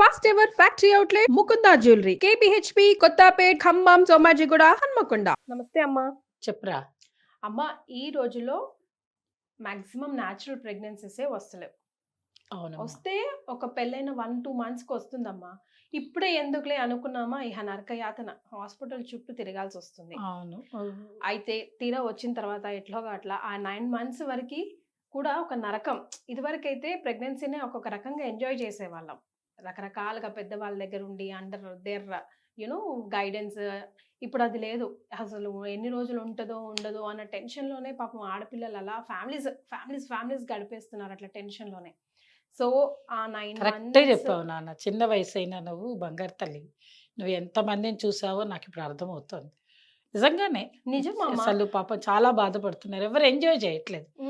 First ever factory outlet Mukunda jewellery KPHB Kothapet Khammam Somajiguda Hanamkonda. నమస్తే అమ్మా. చెప్పురా. అమ్మ, ఈ రోజులో మాక్సిమం న్యాచురల్ ప్రెగ్నెన్సీసే వస్తలేవు. అవునమ్మా. వస్తే ఒక పెళ్ళైన 1-2 మంత్స్కి వస్తుందమ్మా. ఇప్పుడే ఎందుకులే అనుకున్నామా, ఇహ నరక యాతన హాస్పిటల్ చుట్టూ తిరగాల్సి వస్తుంది. అవును. అయితే తీరా వచ్చిన తర్వాత ఎట్లోగా అట్లా ఆ 9 మంత్స్ వరకు కూడా ఒక నరకం. ఇదివరకైతే ప్రెగ్నెన్సీనే ఒక్కొక్క రకంగా ఎంజాయ్ చేసేవాళ్ళం. రకరకాలుగా పెద్దవాళ్ళ దగ్గర ఉండి అండర్ దేర్ యూనో గైడెన్స్. ఇప్పుడు అది లేదు. అసలు ఎన్ని రోజులు ఉంటుందో ఉండదో అన్న టెన్షన్లోనే పాపం ఆడపిల్లలు అలా ఫ్యామిలీస్ గడిపేస్తున్నారు అట్లా టెన్షన్లోనే. సో ఆ 9 కరెక్టే మంత్స్ చెప్పావు నాన్న. చిన్న వయసు అయినా నువ్వు బంగారు తల్లి. నువ్వు ఎంతమందిని చూసావో నాకు ఇప్పుడు అర్థమవుతోంది. నిజంగానే నిజమమ్మా. అసలు పాపం చాలా బాధపడుతున్నారు. ఎవరు ఎంజాయ్ చేయట్లేదు. మా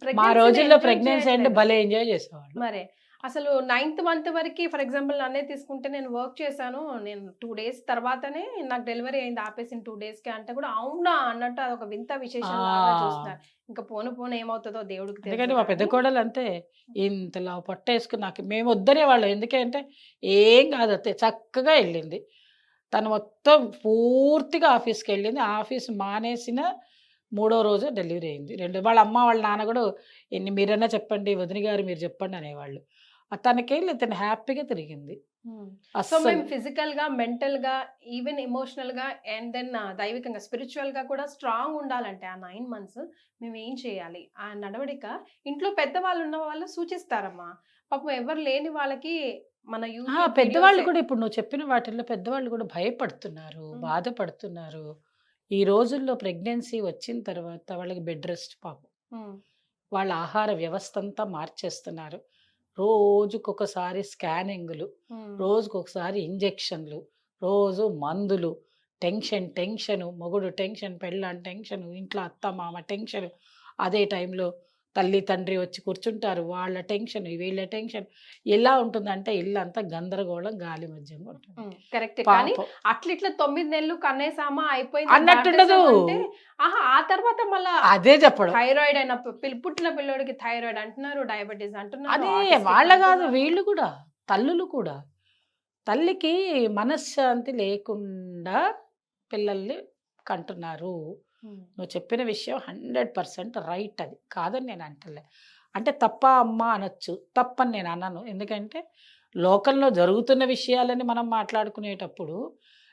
ప్రెగ్నెన్సీని రోజుల్లో ఎంజాయ్ ప్రెగ్నెన్సీ అంటే చేయట్లేదు. భలే ఎంజాయ్ చేసేవాళ్ళు. మరే. అసలు 9th మంత్ వరకి ఫర్ ఎగ్జాంపుల్ నన్నే తీసుకుంటే నేను వర్క్ చేశాను. నేను 2 డేస్ తర్వాతనే నాకు డెలివరీ అయింది ఆపేసిన 2 డేస్‌కే అంటే కూడా అవునా అన్నట్టు అదొక వింత విశేషంలాగా ఆ! చూస్తున్నారు. ఇంకా పోను పోను ఏమవుతదో దేవుడికి తెలుసు ఎందుకంటే మా పెద్ద కానీ. కోడలు అంతే. ఇంతలా పొట్టేసుకుని నాకు మేము వద్దనేవాళ్ళం. ఎందుకంటే ఏం కాదు అత్తే చక్కగా వెళ్ళింది. తను మొత్తం పూర్తిగా ఆఫీస్‌కెళ్ళింది. ఆఫీస్ మానేసిన మూడో రోజు డెలివరీ అయింది. వాళ్ళ అమ్మ, వాళ్ళ నాన్న గూడా మీరన్నా చెప్పండి, వదిన గారు మీరు చెప్పండి అనేవాళ్ళు. తను హ్యాపీగా తిరిగింది. సో మేము అస్సలు. ఫిజికల్‌గా, మెంటల్‌గా, ఈవెన్ ఎమోషనల్‌గా అండ్ దెన్ దైవికంగా, స్పిరిచ్యువల్‌గా కూడా స్ట్రాంగ్ ఉండాలంటే ఆ 9 మంత్స్ మేమేం చేయాలి? ఆ నడవడిక ఇంట్లో పెద్దవాళ్ళు ఉన్న వాళ్ళు సూచిస్తారమ్మా. పాపం ఎవరు లేని వాళ్ళకి మన యూట్యూబ్ పెద్దవాళ్ళు వీడియోసే. కూడా ఇప్పుడు నువ్వు చెప్పిన వాటిల్లో పెద్దవాళ్ళు కూడా భయపడుతున్నారు, హ్మ్. బాధపడుతున్నారు. ఈ రోజుల్లో ప్రెగ్నెన్సీ వచ్చిన తర్వాత వాళ్ళకి బెడ్ రెస్ట్ పాపం. హ్మ్. వాళ్ళ ఆహార వ్యవస్థంతా మార్చేస్తున్నారు. రోజుకొకసారి స్కానింగులు, హ్మ్. రోజుకొకసారి ఇంజెక్షన్‌లు, రోజు మందులు, టెన్షను, మొగుడు టెన్షన్, పెళ్ళాం టెన్షను, ఇంట్లో అత్త, మామ టెన్షను. అదే టైంలో తల్లి, తండ్రి వచ్చి కూర్చుంటారు. వాళ్ళ టెన్షన్, వీళ్ళ టెన్షన్. ఎలా ఉంటుందంటే ఇల్లంతా గందరగోళం, గాలి మధ్యంగా ఉంటుంది. కరెక్టే. కానీ పాపం అట్లిట్లా 9 నెలలు కనేసామా అయిపోయింది అన్నట్టుండదు. దాటేసామా అంటే ఆ తర్వాత మళ్ళా అదే చెప్పడం. థైరాయిడ్ అయిన పుట్టిన పిల్లోడికి థైరాయిడ్ అంటున్నారు, డయాబెటిస్ అంటున్నారు, అదే ఆటిస్టిక్ వాళ్ళ గాదు అంటున్నారు. వీళ్ళు కూడా. తల్లులు కూడా. తల్లికి మనశ్శాంతి లేకుండా పిల్లల్ని కంటున్నారు. హ్మ్. నువ్వు చెప్పిన విషయం 100% రైట్ అది. కాదని నేను అంటలే. అంటే తప్పా అమ్మా అనొచ్చు. తప్పని నేను అనను. ఎందుకంటే లోకంలో జరుగుతున్న విషయాలని మనం మాట్లాడుకునేటప్పుడు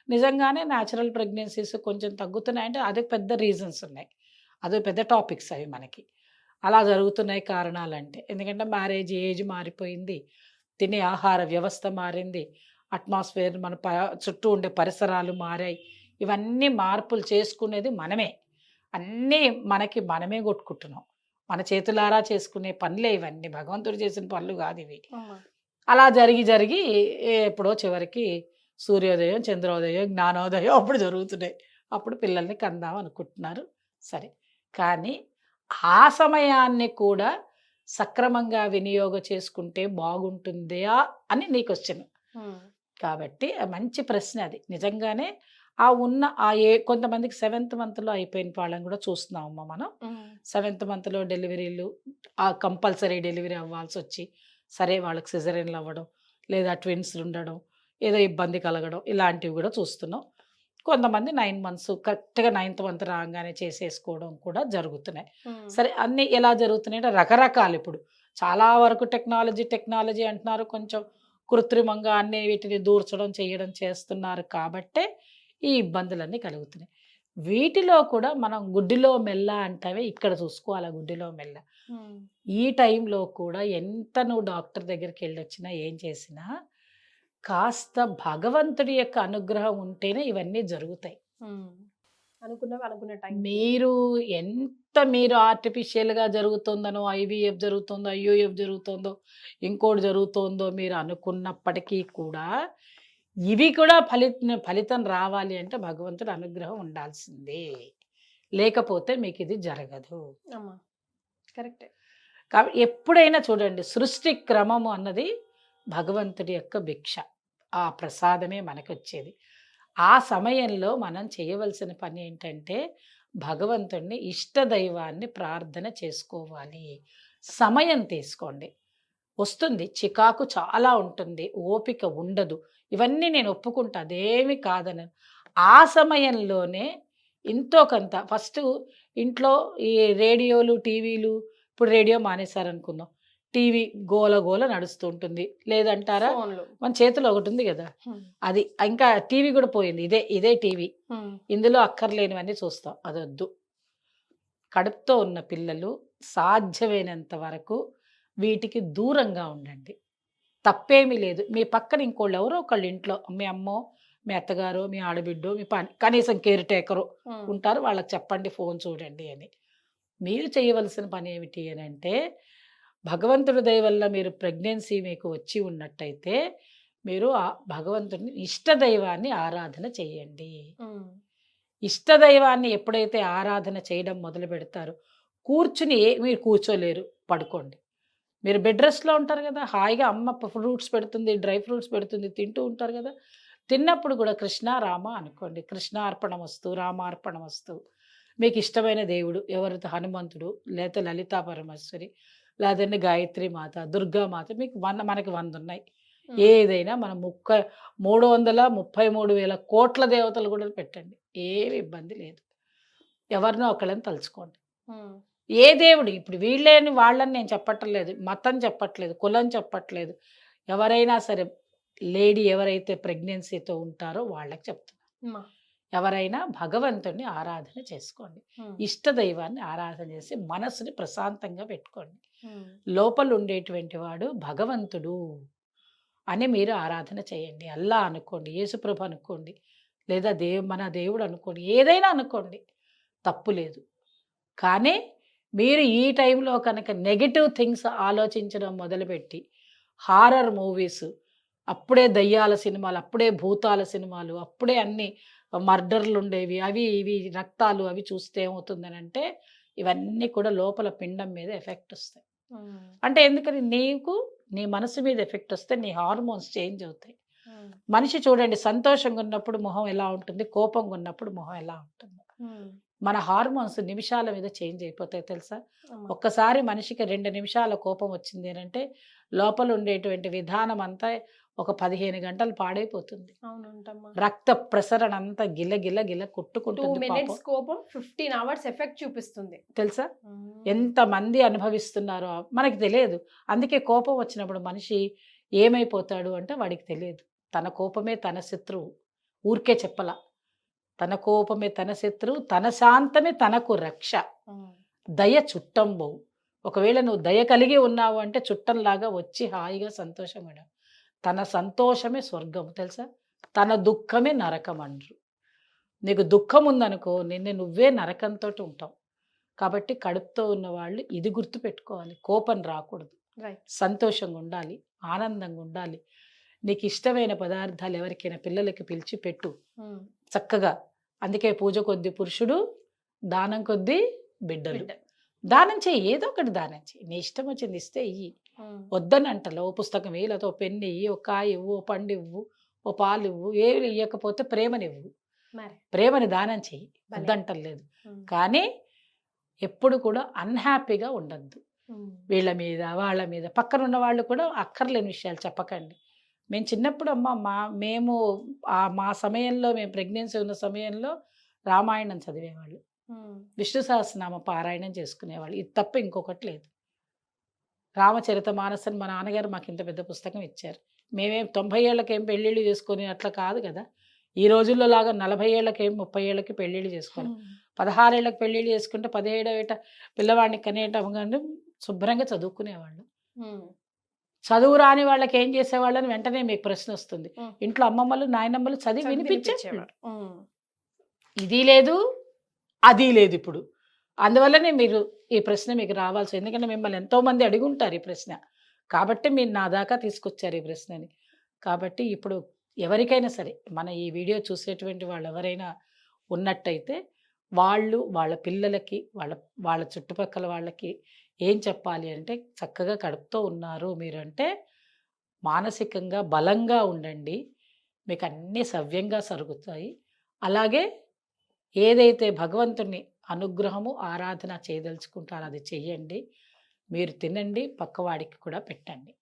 నిజంగానే న్యాచురల్ ప్రెగ్నెన్సీస్ కొంచెం తగ్గుతున్నాయంటే అది పెద్ద రీజన్స్ ఉన్నాయి. అదో పెద్ద టాపిక్స్ అవి మనకి. అలా జరుగుతున్నాయి కారణాలంటే. ఎందుకంటే మ్యారేజ్ ఏజ్ మారిపోయింది. తినే ఆహార వ్యవస్థ మారింది. అట్మాస్ఫియర్ మన చుట్టూ ఉండే పరిసరాలు మారాయి. ఇవన్నీ మార్పులు చేసుకునేది మనమే. అన్నీ మనమే కొట్టుకుంటున్నాం. మన చేతులారా చేసుకునే పనులే ఇవన్నీ. భగవంతుడు చేసిన పనులు కాదివి. అమ్మ. అలా జరిగి జరిగి ఎప్పుడో చివరికి సూర్యోదయం, చంద్రోదయం, జ్ఞానోదయం అప్పుడు జరుగుతున్నాయి. అప్పుడు పిల్లల్ని కందాం అనుకుంటున్నారు. సరే. కానీ ఆ సమయాన్ని కూడా సక్రమంగా వినియోగం చేసుకుంటే బాగుంటుందా అని నీ క్వెషన్. హ్మ్. కాబట్టి మంచి ప్రశ్న అది. నిజంగానే కొంతమందికి సెవెంత్ మంత్‌లో అయిపోయిన వాళ్ళని కూడా చూస్తున్నామమ్మా మనం. హ్మ్. సెవెంత్ మంత్‌లో డెలివరీలు కంపల్సరీ డెలివరీ అవ్వాల్సొచ్చి, సరే వాళ్ళకి సిజేరియన్‌లు అవ్వడం, లేదా ట్విన్స్‌లు ఉండడం, ఏదో ఇబ్బంది కలగడం ఇలాంటివి కూడా చూస్తున్నాం. కొంతమంది 9 మంత్స్ కరెక్ట్‌గా 9థ్ మంత్ రాంగానే చేసేసుకోవడం కూడా జరుగుతున్నాయి. హ్మ్. సరే అన్నీ ఎలా జరుగుతున్నాయంటే రకరకాలు ఇప్పుడు. చాలా వరకు టెక్నాలజీ అంటున్నారు. కొంచెం కృత్రిమంగా అన్నీ వీటిని దూర్చడం, చేయడం చేస్తున్నారు కాబట్టే ఈ ఇబ్బందులన్నీ కలుగుతున్నాయి. వీటిలో కూడా మనం గుడ్డిలో మెల్ల అంటావే ఇక్కడ చూసుకోవాలా గుడ్డిలో మెల్ల. హ్మ్. ఈ టైంలో కూడా ఎంత నువ్వు డాక్టర్ దగ్గరికెళ్ళొచ్చినా, ఏం చేసినా కాస్త భగవంతుడి యొక్క అనుగ్రహం ఉంటేనే ఇవన్నీ జరుగుతాయి. హ్మ్. అనుకున్నవి అనుకున్న టైంకి. మీరు ఆర్టిఫిషియల్‌గా జరుగుతుందనో, ఐవీఎఫ్ జరుగుతుందో, ఐయూఎఫ్ జరుగుతుందో, ఇంకోటి జరుగుతోందో మీరు అనుకున్నప్పటికీ కూడా, ఇవి కూడా ఫలితం రావాలి అంటే భగవంతుడి అనుగ్రహం ఉండాల్సిందే. లేకపోతే మీకిది జరగదు. అమ్మ. కరెక్టే. ఎప్పుడైనా చూడండి సృష్టి క్రమము అన్నది భగవంతుడి యొక్క భిక్ష. ఆ ప్రసాదమే మనకొచ్చేది. ఆ సమయంలో మనం చేయవలసిన పని ఏంటంటే, భగవంతుడిని ఇష్టదైవాన్ని ప్రార్థన చేసుకోవాలి. సమయం తీసుకోండి. వస్తుంది. చికాకు చాలా ఉంటుంది. ఓపిక ఉండదు. ఇవన్నీ నేను ఒప్పుకుంటా. అదేమి కాదనను. ఆ సమయంలోనే ఎంతో కొంత ఫస్టు ఇంట్లో ఈ రేడియోలు, టీవీలు ఇప్పుడు రేడియో మానేశారనుకుందాం. టీవీ గోల గోల నడుస్తూ ఉంటుంది. లేదంటారా? ఫోన్లు. మన చేతిలో ఒకటుంది గదా! హ్మ్. అది. ఇంకా టీవీ గూడా పోయింది. ఇదే టీవీ. హ్మ్. ఇందులో అక్కర్లేనివన్నీ చూస్తాం. అదొద్దు. కడుపుతో ఉన్న పిల్లలు సాధ్యమైనంత వరకు వీటికి దూరంగా ఉండండి. తప్పేమీ లేదు. మీ పక్కన ఇంకోళ్ళు ఎవరో ఒకళ్ళు ఇంట్లో మీ అమ్మో, మీ అత్తగారో, మీ ఆడబిడ్డో, మీ పని కనీసం కేర్ టేకరో హ్మ్. ఉంటారు. వాళ్ళకి చెప్పండి ఫోన్ చూడండి అని. మీరు చేయవలసిన పని ఏమిటి అనంటే, భగవంతుడి దయ వల్ల మీరు ప్రెగ్నెన్సీ మీకు వచ్చి ఉన్నట్టయితే, మీరు ఆ భగవంతుడిని ఇష్టదైవాన్ని ఆరాధన చేయండి. హ్మ్. ఇష్టదైవాన్ని ఎప్పుడైతే ఆరాధన చేయడం మొదలుపెడతారో, కూర్చుని మీరు కూర్చోలేరు, పడుకోండి. మీరు బెడ్ రెస్ట్‌లో ఉంటారు గదా! హాయిగా అమ్మ ఫ్రూట్స్ పెడుతుంది, డ్రై ఫ్రూట్స్ పెడుతుంది, తింటూ ఉంటారు గదా! తిన్నప్పుడు గూడా కృష్ణ, రామ అనుకోండి. కృష్ణ అర్పణమస్తు, రామార్పణమస్తు. మీకు ఇష్టమైన దేవుడు ఎవరైతే హనుమంతుడు, లేతే లలితా పరమేశ్వరి, లేదంటే గాయత్రి మాత, దుర్గా మాత మీకు మనకి 100 ఉన్నాయి. హ్మ్. ఏదైనా మనం 333,000 కోట్ల దేవతలు గూడా పెట్టండి. ఏమి ఇబ్బంది లేదు. ఎవరినో ఒకళ్ళని తలుచుకోండి. హ్మ్. ఏ దేవుడు ఇప్పుడు వీళ్ళని వాళ్ళని నేను చెప్పట్లేదు. మతం చెప్పట్లేదు. కులం చెప్పట్లేదు. ఎవరైనా సరే లేడీ ఎవరైతే ప్రెగ్నెన్సీతో ఉంటారో వాళ్ళకి చెప్తున్నా. అమ్మా! ఎవరైనా భగవంతుడిని ఆరాధన చేసుకోండి. హ్మ్. ఇష్టదైవాన్ని ఆరాధన చేసి మనసుని ప్రశాంతంగా పెట్టుకోండి. హ్మ్. లోపల ఉండేటువంటి వాడు భగవంతుడు అని మీరు ఆరాధన చేయండి. అల్లా అనుకోండి, యేసుప్రభు అనుకోండి, లేదా మన దేవుడు అనుకోండి. ఏదైనా అనుకోండి. తప్పు లేదు. కానీ మీరు ఈ టైంలో కనుక నెగెటివ్ థింగ్స్ ఆలోచించడం మొదలుపెట్టి, హారర్ మూవీస్, అప్పుడే దయ్యాల సినిమాలు, అప్పుడే భూతాల సినిమాలు, అప్పుడే అన్నీ మర్డర్‌లుండేవి, అవి ఇవి రక్తాలు అవి చూస్తే ఏమవుతుందనంటే, ఇవన్నీ కూడా లోపల పిండం మీద ఎఫెక్ట్ ఒస్తాయి. హ్మ్. అంటే ఎందుకని నీకు నీ మనసు మీద ఎఫెక్ట్ ఒస్తే నీ హార్మోన్స్ చేంజ్ అవుతాయి. హ్మ్. మనిషి చూడండి సంతోషంగా ఉన్నప్పుడు మొహం ఎలా ఉంటుంది, కోపంగా ఉన్నప్పుడు మొహం ఎలా ఉంటుంది. హ్మ్. మన హార్మోన్స్ నిమిషాల మీద చేంజ్ అయిపోతాయి తెలుసా? అమ్మా! ఒక్కసారి మనిషికి 2 నిమిషాల కోపం వచ్చింది అనంటే, లోపల ఉండేటువంటి విధానం అంతా ఒక 15 గంటలు పాడైపోతుంది. అవునంటమ్మా. రక్త ప్రసరణ అంతా గిల గిల గిల 2 కొట్టుకుంటుంది పాపం. మినిట్స్ కోపం 15 అవర్స్ ఎఫెక్ట్ చూపిస్తుంది. తెలుసా? హ్మ్. ఎంతమంది అనుభవిస్తున్నారో మనకి తెలియదు. అందుకే కోపం వచ్చినప్పుడు మనిషి ఏమైపోతాడు అంటే వాడికి తెలియదు. తన కోపమే తన శత్రువు. ఊరికే చెప్పలా. తన కోపమే తన శత్రువు, తన శాంతమే తనకు రక్ష. హ్మ్. దయ చుట్టంబవు. ఒకవేళ నువ్వు దయ కలిగి ఉన్నావు అంటే చుట్టంలాగా వచ్చి హాయిగా సంతోషంగా ఉండు. తన సంతోషమే స్వర్గం తెలుసా? తన దుఃఖమే నరకం అండ్రు. నీకు దుఃఖం ఉందనుకో నిన్ను నువ్వే నరకంతోటి ఉంటావు. కాబట్టి కడుపుతో ఉన్నవాళ్ళు ఇది గుర్తుపెట్టుకోవాలి. కోపం రాకూడదు. రైట్. సంతోషంగా ఉండాలి. ఆనందంగా ఉండాలి. నీకు ఇష్టమైన పదార్థాలు ఎవరికైనా పిల్లలకి పిలిచి పెట్టు. హ్మ్. చక్కగా. అందుకే పూజ కొద్దీ పురుషుడు, దానం కొద్దీ బిడ్డలు. బిడ్డ. దానం చెయ్యి. ఏదో ఒకటి దానం చెయ్యి. నీ ఇష్టం వచ్చింది ఇస్తే ఇయ్యి. హ్మ్. వద్దని అంటలే. ఓ పుస్తకం ఇయ్యి, లేకపోతే ఓ పెన్ ఇయ్యి, ఓ కాయ ఇవ్వు, ఓ పండు ఇవ్వు, ఓ పాలు ఇవ్వు. ఏవి ఇయ్యకపోతే ప్రేమనివ్వు. మరి. ప్రేమని దానం చెయ్యి. భలే. వద్దంటలేదు. హ్మ్. కానీ ఎప్పుడు కూడా అన్‌హ్యాపీగా ఉండొద్దు. హ్మ్. వీళ్ళ మీద, వాళ్ళ మీద. పక్కనున్న వాళ్ళు కూడా అక్కర్లేని విషయాలు చెప్పకండి. మేము చిన్నప్పుడు అమ్మ మేము మా సమయంలో మేము ప్రెగ్నెన్సీ ఉన్న సమయంలో రామాయణం చదివేవాళ్ళు. హ్మ్. విష్ణు సహస్రనామ పారాయణం చేసుకునేవాళ్ళు. ఇది తప్ప ఇంకొకటి లేదు. రామచరితమానస్ అని మా నాన్నగారు మాకింత పెద్ద పుస్తకం ఇచ్చారు. మేమేం 90 ఏళ్ళకేం పెళ్ళిళ్ళు చేసుకొని అట్లా కాదు గదా! ఈ రోజుల్లో లాగా 40 ఏళ్ళకేం, 30 ఏళ్ళకి పెళ్ళిళ్ళు చేసుకోవడం. హ్మ్. 16 ఏళ్ళకి పెళ్ళిళ్ళు చేసుకుంటే 17 ఏట పిల్లవాడిని కనేటంగానే శుభ్రంగా చదువుకునేవాళ్ళు. హ్మ్. చదువు రాని వాళ్ళకేం చేసేవాళ్ళని వెంటనే మీకు ప్రశ్నొస్తుంది. హ్మ్. ఇంట్లో అమ్మమ్మలు, నాయనమ్మలు చదివి చదివి వినిపించేవాళ్ళు. వినిపించేవారు. హ్మ్. ఇది లేదు, అది లేదిప్పుడు. అందువల్లనే మీరు ఈ ప్రశ్న మీకు రావాల్సి ఎందుకంటే మిమ్మల్ని ఎంతోమంది అడిగుంటారు ఈ ప్రశ్న. కాబట్టి మీరు నా దాకా తీసుకొచ్చారు ఈ ప్రశ్నని. కాబట్టి ఇప్పుడు ఎవరికైనా సరే మన ఈ వీడియో చూసేటువంటి వాళ్ళెవరైనా ఉన్నట్టయితే వాళ్ళు వాళ్ళ పిల్లలకి, వాళ్ళ వాళ్ళ చుట్టుపక్కల వాళ్ళకి ఏం చెప్పాలి అంటే చక్కగా కడుపుతో ఉన్నారు మీరంటే మానసికంగా బలంగా ఉండండి. మీకన్నీ సవ్యంగా సరుగుతాయి. అలాగే ఏదైతే భగవంతుని అనుగ్రహము, ఆరాధన చేయదలుచుకుంటారో అది చెయ్యండి. మీరు తినండి, పక్కవాడికి కూడా పెట్టండి.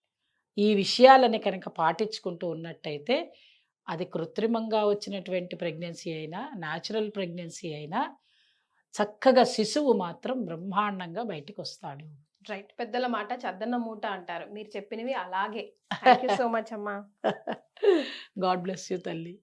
ఈ విషయాలని కనుక పాటించుకుంటూ ఉన్నట్టయితే అది కృత్రిమంగా వచ్చినటువంటి ప్రెగ్నెన్సీ అయినా న్యాచురల్ ప్రెగ్నెన్సీ అయినా చక్కగా శిశువు మాత్రం బ్రహ్మాండంగా బయటికి వస్తాడు. రైట్. పెద్దల మాట చద్దన్న మూట అంటారు. మీరు చెప్పినవి అలాగే. థ్యాంక్ యూ సో మచ్ అమ్మా. గాడ్ బ్లెస్ యూ తల్లి.